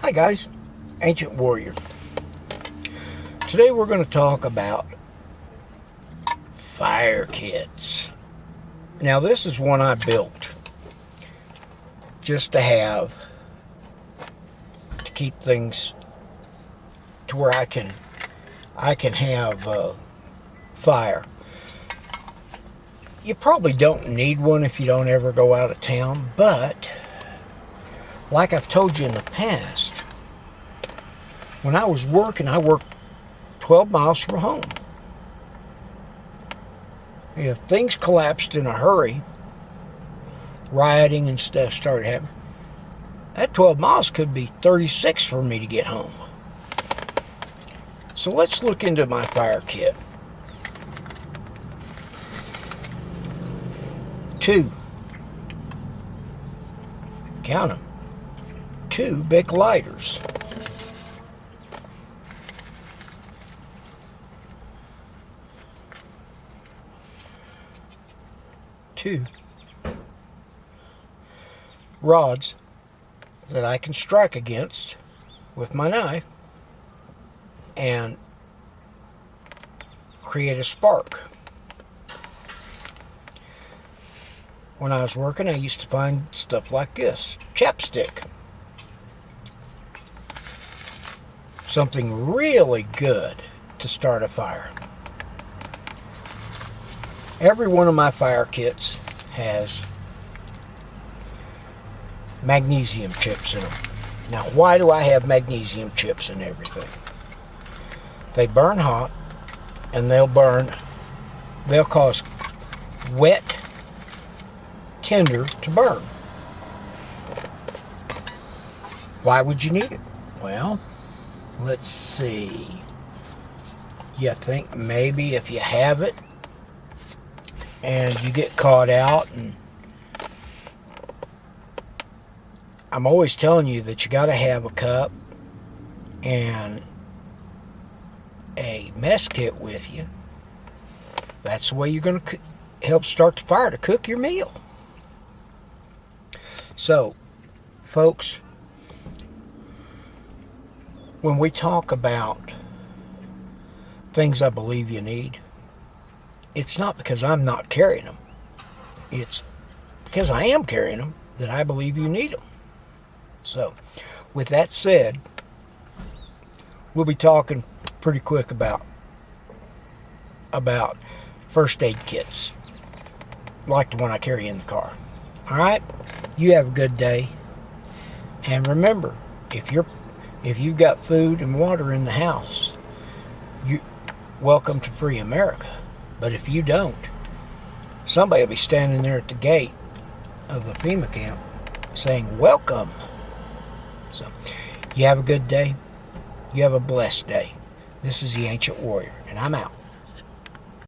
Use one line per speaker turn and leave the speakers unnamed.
Hi guys, Ancient Warrior. Today we're going to talk about fire kits. Now this is one I built just to have, to keep things to where I can have fire. You probably don't need one if you don't ever go out of town, but like I've told you in the past, when I was working, I worked 12 miles from home. If things collapsed in a hurry, rioting and stuff started happening, that 12 miles could be 36 for me to get home. So let's look into my fire kit. 2, count them, 2 Bic lighters. 2 rods that I can strike against with my knife and create a spark. When I was working, I used to find stuff like this, chapstick. Something really good to start a fire. Every one of my fire kits has magnesium chips in them. Now, why do I have magnesium chips in everything? They burn hot, and they'll cause wet tinder to burn. Why would you need it? Well, let's see. You think maybe if you have it and you get caught out, and I'm always telling you that you got to have a cup and a mess kit with you. That's the way you're going to help start the fire to cook your meal. So, folks, when we talk about things I believe you need, it's not because I'm not carrying them. It's because I am carrying them that I believe you need them. So, with that said, we'll be talking pretty quick about first aid kits, like the one I carry in the car. All right? You have a good day. And remember, if you've got food and water in the house, you welcome to free America. But if you don't, somebody will be standing there at the gate of the FEMA camp saying, welcome. So, you have a good day. You have a blessed day. This is the Ancient Warrior, and I'm out.